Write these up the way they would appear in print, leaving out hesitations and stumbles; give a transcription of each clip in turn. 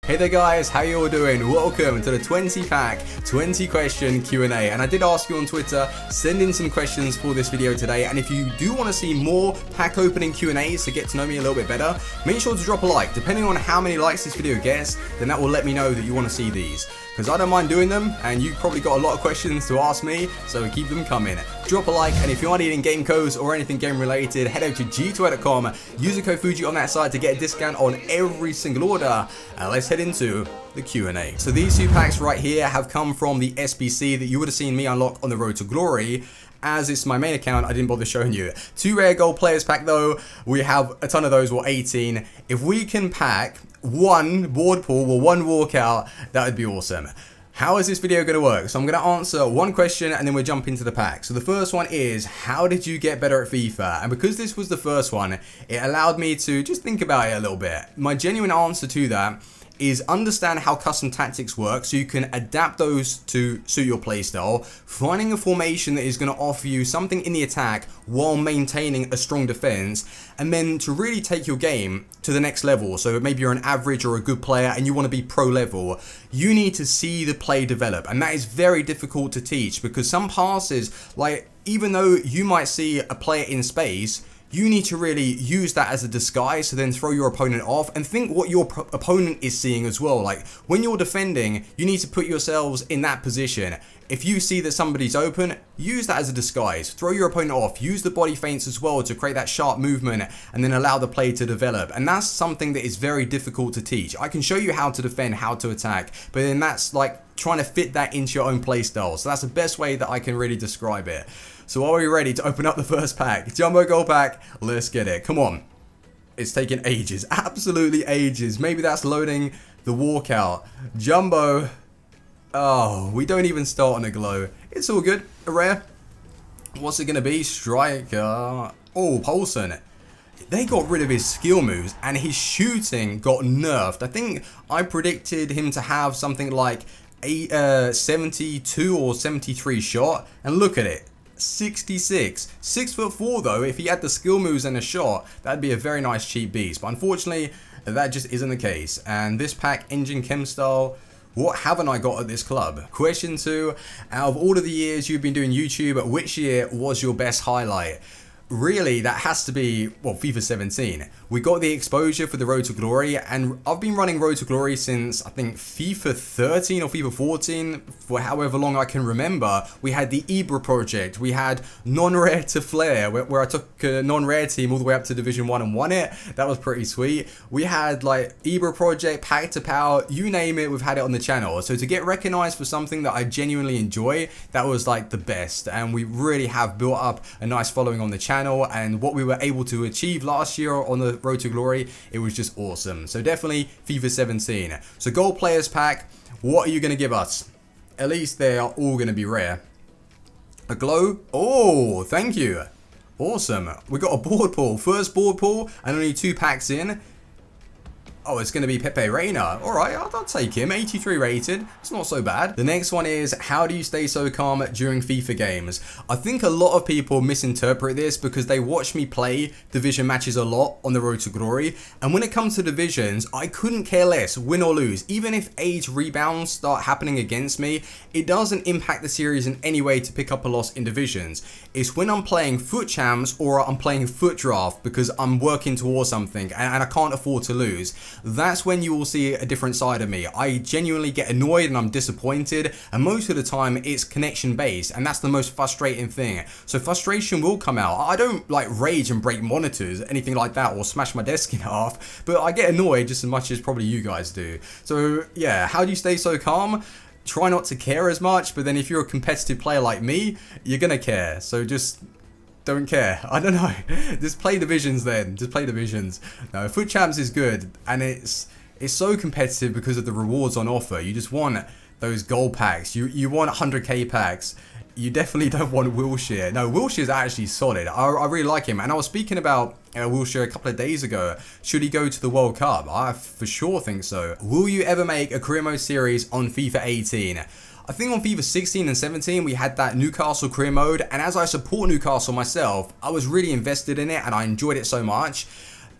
Hey there guys, how you all doing? Welcome to the 20 pack, 20 question Q&A. And I did ask you on Twitter, send in some questions for this video today. And if you do want to see more pack opening Q&As to get to know me a little bit better, make sure to drop a like. Depending on how many likes this video gets, then that will let me know that you want to see these. Because I don't mind doing them, and you've probably got a lot of questions to ask me, so keep them coming. Drop a like, and if you are needing game codes or anything game related, head over to g2a.com, use the code Fuji on that site to get a discount on every single order. And let's head into the Q&A. So these two packs right here have come from the SBC that you would have seen me unlock on the Road to Glory. As it's my main account, I didn't bother showing you. 2 rare gold players pack though. We have a ton of those, 18. If we can pack one board pool or one walkout, that would be awesome. How is this video going to work? So I'm going to answer one question and then we'll jump into the pack. So the first one is, how did you get better at FIFA? And because this was the first one, it allowed me to just think about it a little bit. My genuine answer to that is understand how custom tactics work so you can adapt those to suit your playstyle, finding a formation that is going to offer you something in the attack while maintaining a strong defense, and then to really take your game to the next level. So maybe you're an average or a good player and you want to be pro level, you need to see the play develop, and that is very difficult to teach because some passes, like even though you might see a player in space, you need to really use that as a disguise to then throw your opponent off and think what your opponent is seeing as well. Like when you're defending, you need to put yourselves in that position. If you see that somebody's open, use that as a disguise. Throw your opponent off. Use the body feints as well to create that sharp movement and then allow the play to develop. And that's something that is very difficult to teach. I can show you how to defend, how to attack, but then that's like trying to fit that into your own play style. So that's the best way that I can really describe it. So are we ready to open up the first pack? Jumbo gold pack, let's get it. Come on. It's taking ages, absolutely ages. Maybe that's loading the walkout. Jumbo. Oh, we don't even start on a glow. It's all good. A rare. What's it going to be? Striker. Oh, Paulson. They got rid of his skill moves and his shooting got nerfed. I think I predicted him to have something like 72 or 73 shot. And look at it. 66. 6'4" though. If he had the skill moves and a shot, that'd be a very nice cheap beast. But unfortunately, that just isn't the case. And this pack, Engine Chem style, what haven't I got at this club? Question 2, out of all of the years you've been doing YouTube, which year was your best highlight? Really, that has to be, well, FIFA 17. We got the exposure for the Road to Glory, and I've been running Road to Glory since, I think, FIFA 13 or FIFA 14, for however long I can remember. We had the Ibra project, we had non-rare to Flair, where I took a non-rare team all the way up to Division 1 and won it. That was pretty sweet. We had, like, Ibra project, Pack to Power, you name it, we've had it on the channel. So to get recognized for something that I genuinely enjoy, that was, like, the best. And we really have built up a nice following on the channel. And what we were able to achieve last year on the Road to Glory, it was just awesome. So definitely FIFA 17. So gold players pack, what are you going to give us? At least they are all going to be rare. A glow? Oh, thank you. Awesome. We got a board pool. First board pool and only 2 packs in. Oh, it's going to be Pepe Reina. Alright, I'll take him. 83 rated. It's not so bad. The next one is, how do you stay so calm during FIFA games? I think a lot of people misinterpret this because they watch me play division matches a lot on the Road to Glory. And when it comes to divisions, I couldn't care less, win or lose. Even if age rebounds start happening against me, it doesn't impact the series in any way to pick up a loss in divisions. It's when I'm playing foot champs or I'm playing foot draft because I'm working towards something and I can't afford to lose. That's when you will see a different side of me. I genuinely get annoyed and I'm disappointed, and most of the time it's connection based, and that's the most frustrating thing. So frustration will come out. I don't like rage and break monitors, anything like that, or smash my desk in half, but I get annoyed just as much as probably you guys do. So yeah, how do you stay so calm? Try not to care as much, but then if you're a competitive player like me, you're gonna care. So just don't care. I don't know. Just play divisions then. Just play divisions. No, Foot Champs is good, and it's so competitive because of the rewards on offer. You just want those gold packs. You want 100k packs. You definitely don't want Wilshere. No, Wilshere's actually solid. I really like him. And I was speaking about Wilshere a couple of days ago. Should he go to the World Cup? I for sure think so. Will you ever make a career mode series on FIFA 18? I think on FIFA 16 and 17 we had that Newcastle career mode, and as I support Newcastle myself, I was really invested in it and I enjoyed it so much.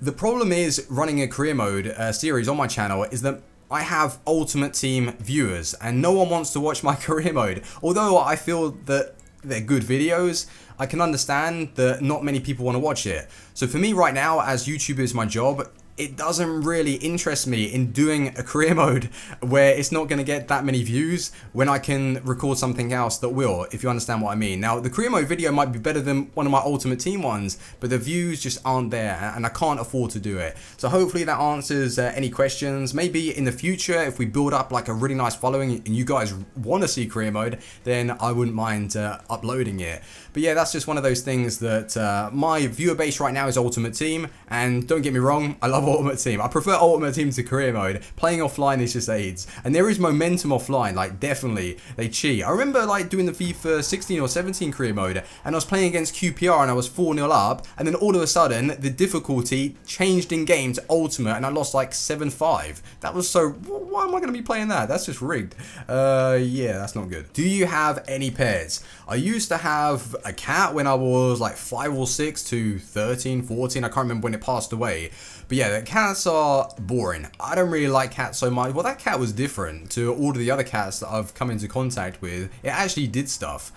The problem is running a career mode series on my channel is that I have Ultimate Team viewers and no one wants to watch my career mode. Although I feel that they're good videos, I can understand that not many people want to watch it. So for me right now, as YouTube is my job, it doesn't really interest me in doing a career mode where it's not going to get that many views when I can record something else that will, if you understand what I mean. Now, the career mode video might be better than one of my Ultimate Team ones, but the views just aren't there and I can't afford to do it. So hopefully that answers any questions. Maybe in the future, if we build up like a really nice following and you guys want to see career mode, then I wouldn't mind uploading it. But yeah, that's just one of those things that my viewer base right now is Ultimate Team, and don't get me wrong, I love Ultimate Team. I prefer Ultimate Team to career mode. Playing offline is just AIDS, and there is momentum offline, like definitely they cheat. I remember like doing the FIFA 16 or 17 career mode and I was playing against QPR and I was 4-0 up, and then all of a sudden the difficulty changed in game to ultimate and I lost like 7-5. That was so, why am I going to be playing that? That's just rigged. Yeah, that's not good. Do you have any pets? I used to have a cat when I was like 5 or 6 to 13, 14. I can't remember when it passed away. But yeah, the cats are boring. I don't really like cats so much. Well, that cat was different to all of the other cats that I've come into contact with. It actually did stuff.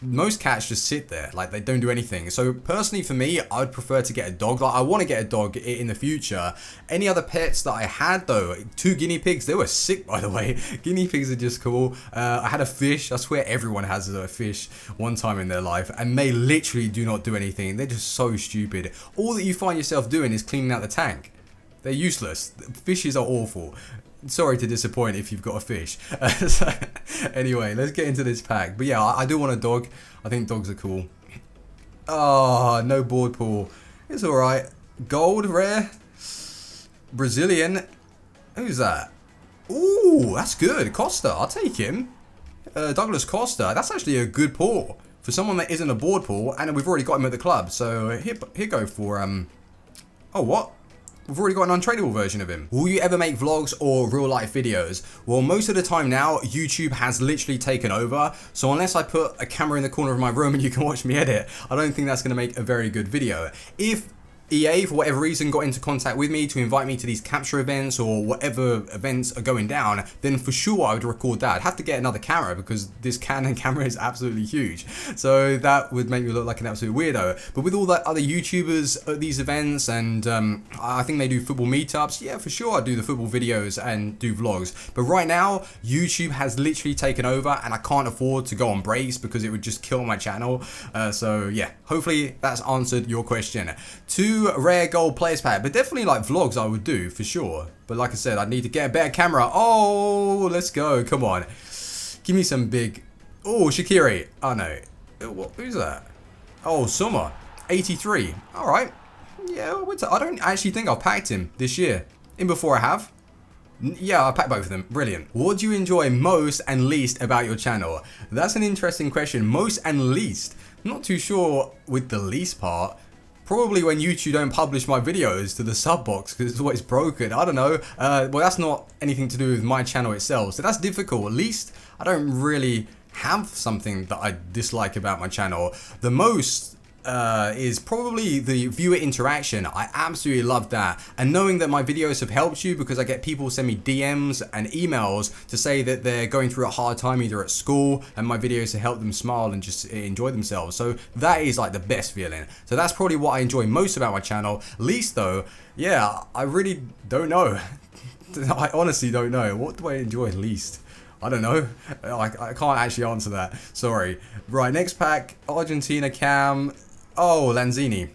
Most cats just sit there, like they don't do anything. So personally for me, I'd prefer to get a dog. Like I want to get a dog in the future. Any other pets that I had though, 2 guinea pigs, they were sick by the way. Guinea pigs are just cool. I had a fish. I swear everyone has a fish one time in their life and they literally do not do anything. They're just so stupid. All that you find yourself doing is cleaning out the tank. They're useless. Fishes are awful. Sorry to disappoint if you've got a fish. So, anyway, let's get into this pack. But yeah, I do want a dog. I think dogs are cool. Oh, no board pool. It's alright. Gold, rare. Brazilian. Who's that? Ooh, that's good. Costa, I'll take him. Douglas Costa. That's actually a good pull for someone that isn't a board pool, and we've already got him at the club. So here go for oh, what? We've already got an untradeable version of him. Will you ever make vlogs or real life videos? Well, most of the time now, YouTube has literally taken over. So unless I put a camera in the corner of my room and you can watch me edit, I don't think that's going to make a very good video. If EA, for whatever reason, got into contact with me to invite me to these capture events or whatever events are going down, then for sure I would record that. I'd have to get another camera because this Canon camera is absolutely huge. So that would make me look like an absolute weirdo. But with all the other YouTubers at these events, and I think they do football meetups, yeah, for sure I'd do the football videos and do vlogs. But right now, YouTube has literally taken over and I can't afford to go on breaks because it would just kill my channel. So yeah, hopefully that's answered your question. 2 rare gold players pack, but definitely like vlogs I would do for sure. But like I said, I need to get a better camera. Oh, let's go. Come on. Give me some big. Oh, Shaqiri. Oh no. Who's that? Oh, Summer. 83. All right. Yeah, I don't actually think I've packed him this year. In before I have. Yeah, I packed both of them. Brilliant. What do you enjoy most and least about your channel? That's an interesting question. Most and least. I'm not too sure with the least part. Probably when YouTube don't publish my videos to the sub box because it's always broken. I don't know. Well, that's not anything to do with my channel itself. So that's difficult. At least I don't really have something that I dislike about my channel. The most is probably the viewer interaction. I absolutely love that, and knowing that my videos have helped you because I get people send me DMs and emails to say that they're going through a hard time either at school and my videos have helped them smile and just enjoy themselves. So that is like the best feeling. So that's probably what I enjoy most about my channel. Least though, yeah, I really don't know. I honestly don't know. What do I enjoy least? I don't know. I can't actually answer that. Sorry. Right, next pack. Argentina Cam. Oh, Lanzini.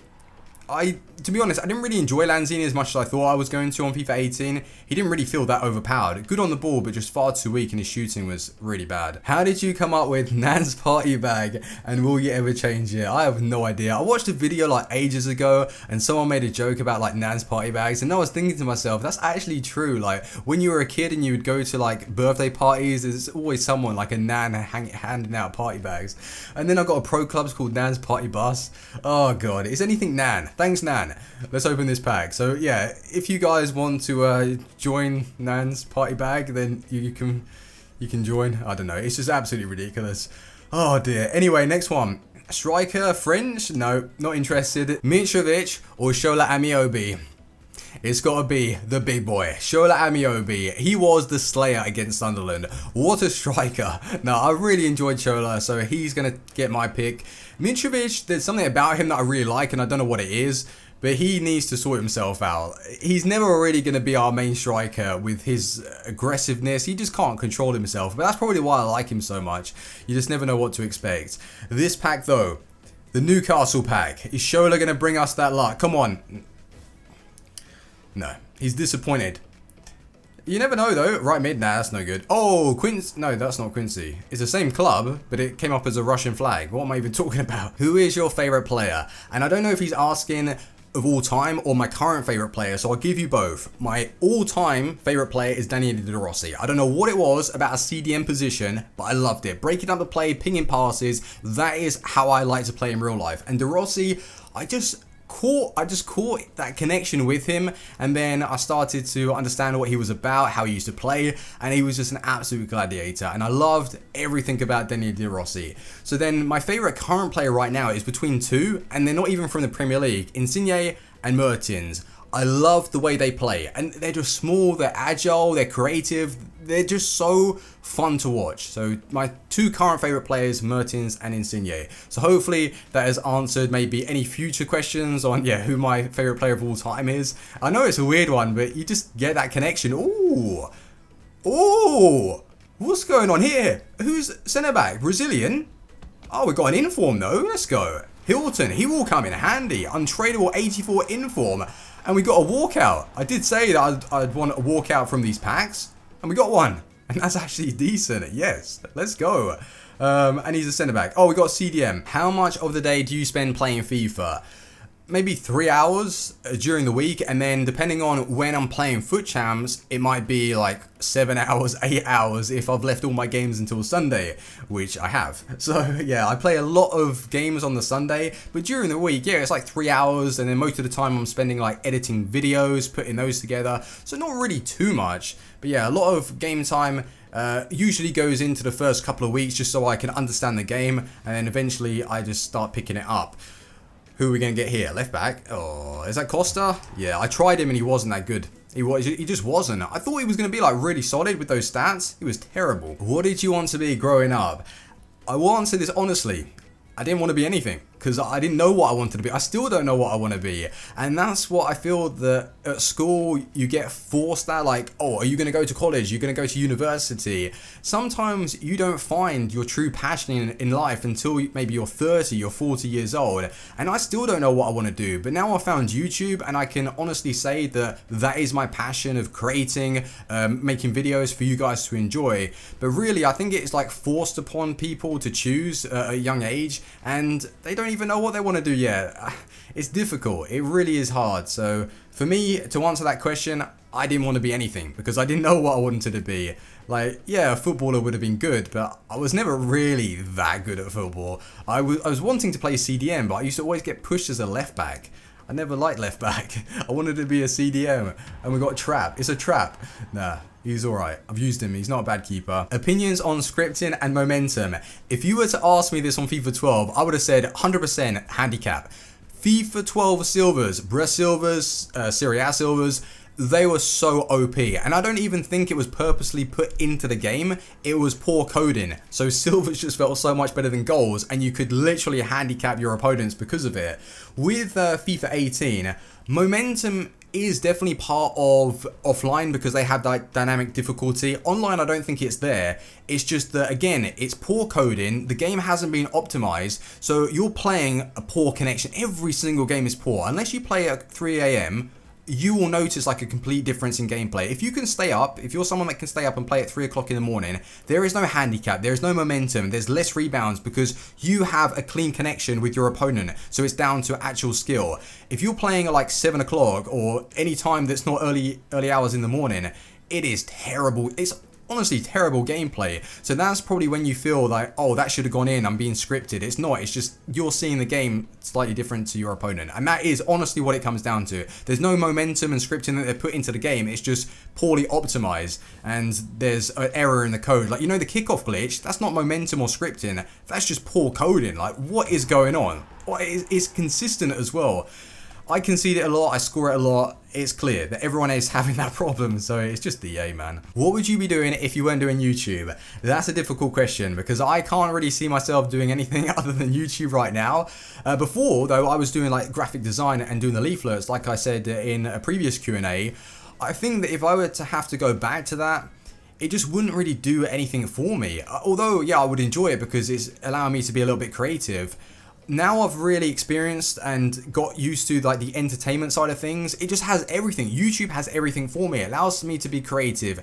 To be honest, I didn't really enjoy Lanzini as much as I thought I was going to on FIFA 18. He didn't really feel that overpowered. Good on the ball, but just far too weak, and his shooting was really bad. How did you come up with Nan's party bag, and will you ever change it? I have no idea. I watched a video like ages ago, and someone made a joke about like Nan's party bags, and I was thinking to myself, that's actually true. Like when you were a kid and you would go to like birthday parties, there's always someone like a Nan handing out party bags. And then I got a pro clubs called Nan's Party Bus. Oh god, is anything Nan? Thanks Nan. Let's open this pack. So yeah, if you guys want to join Nan's party bag, then you can join. I don't know. It's just absolutely ridiculous. Oh dear. Anyway, next one. Striker, French? No, not interested. Mitrovic or Shola Amiobi? it's got to be the big boy, Shola Amiobi. He was the slayer against Sunderland. What a striker. Now, I really enjoyed Shola, so he's going to get my pick. Mitrovic, there's something about him that I really like, and I don't know what it is, but he needs to sort himself out. He's never really going to be our main striker with his aggressiveness. He just can't control himself, but that's probably why I like him so much. You just never know what to expect. This pack, though, the Newcastle pack. Is Shola going to bring us that luck? Come on. No, he's disappointed. You never know though. Right mid, nah, that's no good. Oh, Quincy. No, that's not Quincy. It's the same club, but it came up as a Russian flag. What am I even talking about? Who is your favorite player? And I don't know if he's asking of all time or my current favorite player, so I'll give you both. My all-time favorite player is Daniele De Rossi. I don't know what it was about a CDM position, but I loved it. Breaking up the play, pinging passes, that is how I like to play in real life. And De Rossi, I just caught that connection with him, and then I started to understand what he was about, how he used to play, and he was just an absolute gladiator, and I loved everything about Daniele De Rossi. So then my favorite current player right now is between two, and they're not even from the Premier League, Insigne and Mertens. I love the way they play, and they're just small, they're agile, they're creative, they're just so fun to watch. So my two current favorite players, Mertens and Insigne. So hopefully that has answered maybe any future questions on who my favorite player of all time is. I know it's a weird one, but you just get that connection. Ooh, ooh, what's going on here? Who's centre back? Brazilian? Oh, we got an inform though. Let's go. Hilton, he will come in handy. Untradeable 84 inform. And we got a walkout. I did say that I'd want a walkout from these packs, and we got one. And that's actually decent. Yes, let's go. And he's a centre back. Oh, we got CDM. How much of the day do you spend playing FIFA? Maybe 3 hours during the week, and then depending on when I'm playing Foot Champs, it might be like 7 hours, 8 hours if I've left all my games until Sunday, which I have. So yeah, I play a lot of games on the Sunday, but during the week, yeah, it's like 3 hours, and then most of the time I'm spending like editing videos, putting those together, so not really too much. But yeah, a lot of game time usually goes into the first couple of weeks just so I can understand the game, and then eventually I just start picking it up. Who are we going to get here? Left back. Oh, is that Costa? Yeah, I tried him and he wasn't that good. He just wasn't. I thought he was going to be like really solid with those stats. He was terrible. What did you want to be growing up? I will answer this honestly. I didn't want to be anything because I didn't know what I wanted to be. I still don't know what I want to be. And that's what I feel that at school you get forced at, like, oh, are you going to go to college? You're going to go to university. Sometimes you don't find your true passion in life until maybe you're 30 or 40 years old. And I still don't know what I want to do. But now I found YouTube, and I can honestly say that that is my passion of creating, making videos for you guys to enjoy. But really, I think it's like forced upon people to choose at a young age, and they don't even know what they want to do yet. It's difficult. It really is hard. So for me to answer that question, I didn't want to be anything because I didn't know what I wanted to be. Like, yeah, a footballer would have been good, but I was never really that good at football. I was wanting to play CDM, but I used to always get pushed as a left back. I never liked left back. I wanted to be a CDM, and we got Trap. It's a trap. Nah, he's alright. I've used him. He's not a bad keeper. Opinions on scripting and momentum. If you were to ask me this on FIFA 12, I would have said 100% handicap. FIFA 12 silvers, Brest silvers, Serie A silvers, they were so OP, and I don't even think it was purposely put into the game. It was poor coding. So silvers just felt so much better than golds, and you could literally handicap your opponents because of it. With FIFA 18, momentum is definitely part of offline because they have that dynamic difficulty. Online, I don't think it's there. It's just that, again, it's poor coding. The game hasn't been optimized, so you're playing a poor connection. Every single game is poor. Unless you play at 3 AM, you will notice like a complete difference in gameplay. If you can stay up, if you're someone that can stay up and play at 3 o'clock in the morning, there is no handicap, there is no momentum, there's less rebounds because you have a clean connection with your opponent. So it's down to actual skill. If you're playing at like 7 o'clock or any time that's not early hours in the morning, it is terrible. It's honestly terrible gameplay. So that's probably when you feel like, oh, that should have gone in, I'm being scripted. It's not, it's just you're seeing the game slightly different to your opponent, and that is honestly what it comes down to. There's no momentum and scripting that they put into the game. It's just poorly optimized, and there's an error in the code. Like, you know, the kickoff glitch, that's not momentum or scripting, that's just poor coding. Like, what is going on? It's consistent as well. I concede it a lot, I score it a lot. It's clear that everyone is having that problem, so it's just EA, man. What would you be doing if you weren't doing YouTube? That's a difficult question because I can't really see myself doing anything other than YouTube right now. Before, though, I was doing like graphic design and doing the leaflets, like I said in a previous Q&A. I think that if I were to have to go back to that, it just wouldn't really do anything for me. Although, yeah, I would enjoy it because it's allowing me to be a little bit creative. Now I've really experienced and got used to like the entertainment side of things. It just has everything. YouTube has everything for me. It allows me to be creative,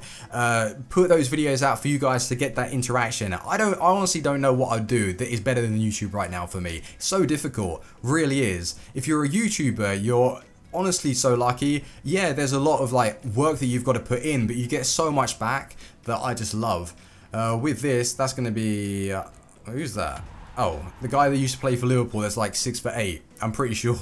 put those videos out for you guys to get that interaction. I honestly don't know what I'd do that is better than YouTube right now for me. It's so difficult, really is. If you're a YouTuber, you're honestly so lucky. Yeah, there's a lot of like work that you've got to put in, but you get so much back that I just love. With this, that's going to be, who's that? Oh, the guy that used to play for Liverpool that's like 6'8". I'm pretty sure.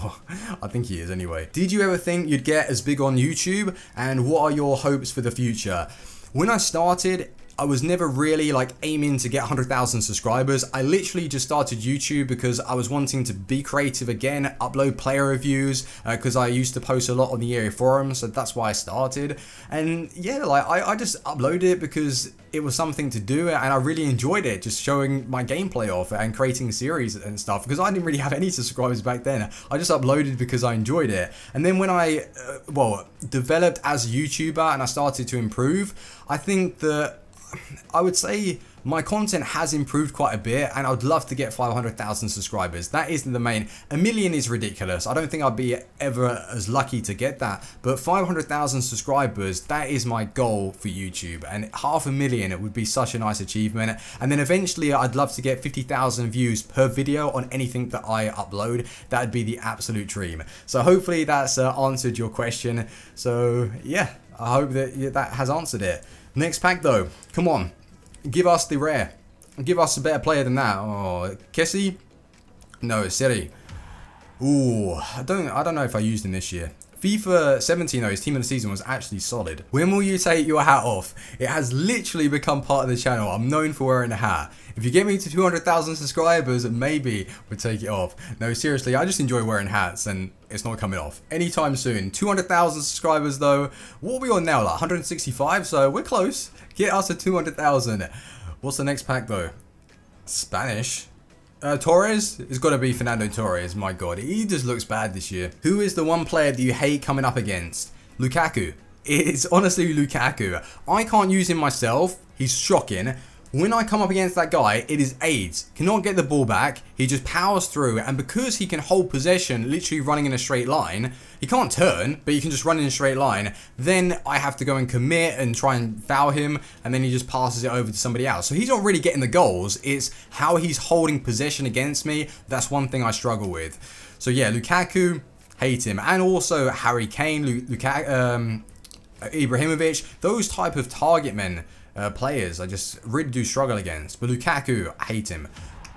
I think he is anyway. Did you ever think you'd get as big on YouTube? And what are your hopes for the future? When I started, I was never really like aiming to get 100,000 subscribers. I literally just started YouTube because I was wanting to be creative again, upload player reviews, because I used to post a lot on the EA forums, so that's why I started. And yeah, like I just uploaded it because it was something to do and I really enjoyed it, just showing my gameplay off and creating series and stuff, because I didn't really have any subscribers back then. I just uploaded because I enjoyed it. And then when I, developed as a YouTuber and I started to improve, I think that I would say my content has improved quite a bit and I would love to get 500,000 subscribers. That is the main. 1 million is ridiculous. I don't think I'd be ever as lucky to get that, but 500,000 subscribers, that is my goal for YouTube, and 500,000, it would be such a nice achievement. And then eventually I'd love to get 50,000 views per video on anything that I upload. That would be the absolute dream. So hopefully that's answered your question. So yeah, I hope that that has answered it. Next pack though, come on, give us the rare, give us a better player than that. Oh, Kessie? No, Seri. Ooh, I don't know if I used him this year. FIFA 17 though, his team of the season was actually solid. When will you take your hat off? It has literally become part of the channel. I'm known for wearing a hat. If you get me to 200,000 subscribers, maybe we'll take it off. No, seriously, I just enjoy wearing hats and it's not coming off anytime soon. 200,000 subscribers though. What are we on now? Like 165? So we're close. Get us to 200,000. What's the next pack though? Spanish. Torres? It's got to be Fernando Torres. My God, he just looks bad this year. Who is the one player that you hate coming up against? Lukaku. It's honestly Lukaku. I can't use him myself. He's shocking. When I come up against that guy, it is AIDS. Cannot get the ball back. He just powers through, and because he can hold possession literally running in a straight line, he can't turn, but he can just run in a straight line. Then I have to go and commit and try and foul him, and then he just passes it over to somebody else. So he's not really getting the goals. It's how he's holding possession against me. That's one thing I struggle with. So yeah, Lukaku, hate him. And also Harry Kane, Ibrahimovic, those type of target men. Players I just really do struggle against. But Lukaku, I hate him.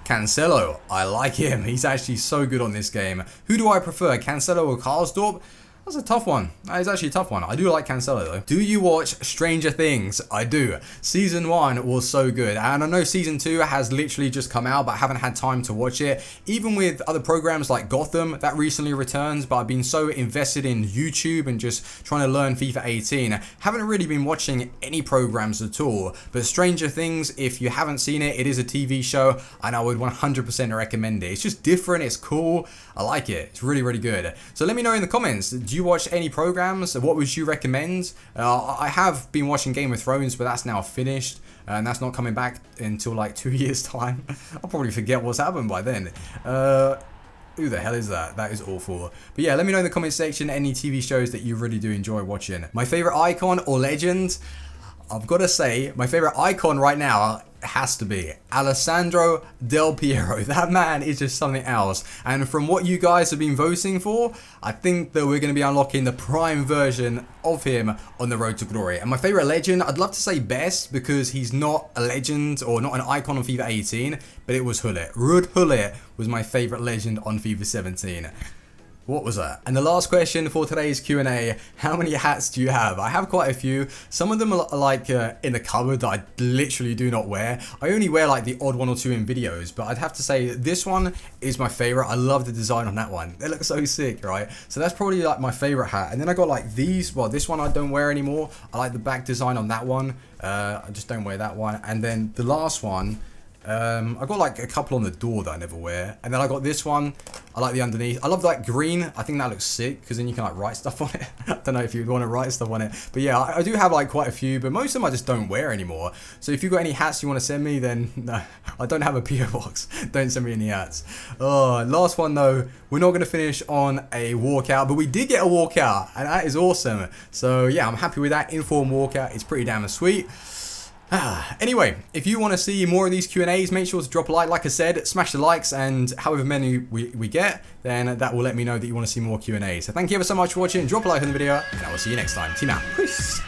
Cancelo, I like him. He's actually so good on this game. Who do I prefer, Cancelo or Karsdorp? That's a tough one. That is actually a tough one. I do like Cancelo though. Do you watch Stranger Things? I do. Season 1 was so good. And I know Season 2 has literally just come out, but I haven't had time to watch it. Even with other programs like Gotham, that recently returns, but I've been so invested in YouTube and just trying to learn FIFA 18. Haven't really been watching any programs at all. But Stranger Things, if you haven't seen it, it is a TV show and I would 100% recommend it. It's just different, it's cool. I like it. It's really, really good. So let me know in the comments. Do you watch any programs? What would you recommend? I have been watching Game of Thrones, but that's now finished. And that's not coming back until like 2 years time. I'll probably forget what's happened by then. Who the hell is that? That is awful. But yeah, let me know in the comment section any TV shows that you really do enjoy watching. My favorite icon or legend? I've got to say, my favorite icon right now has to be Alessandro Del Piero. That man is just something else. And from what you guys have been voting for, I think that we're going to be unlocking the prime version of him on the road to glory. And my favorite legend, I'd love to say best because he's not a legend or not an icon on FIFA 18, but it was Hullet. Ruud Hullet was my favorite legend on FIFA 17. What was that? And the last question for today's Q&A, how many hats do you have? I have quite a few. Some of them are like in the cupboard that I literally do not wear. I only wear like the odd one or two in videos, but I'd have to say this one is my favorite. I love the design on that one. It looks so sick, right? So that's probably like my favorite hat. And then I got like these, well, this one I don't wear anymore. I like the back design on that one. I just don't wear that one. And then the last one, I got like a couple on the door that I never wear, and then I got this one. I like the underneath. I love that green. I think that looks sick because then you can like write stuff on it. I don't know if you'd want to write stuff on it, but yeah, I do have like quite a few, but most of them I just don't wear anymore. So if you got any hats you want to send me, then no, I don't have a PO box. Don't send me any hats. Oh, last one though, we're not going to finish on a walkout, but we did get a walkout, and that is awesome. So yeah, I'm happy with that inform walkout. It's pretty damn sweet. Anyway, if you want to see more of these Q&As, make sure to drop a like. Like I said, smash the likes, and however many we get, then that will let me know that you want to see more Q&As. So thank you ever so much for watching. Drop a like on the video, and I will see you next time. Team out. Peace.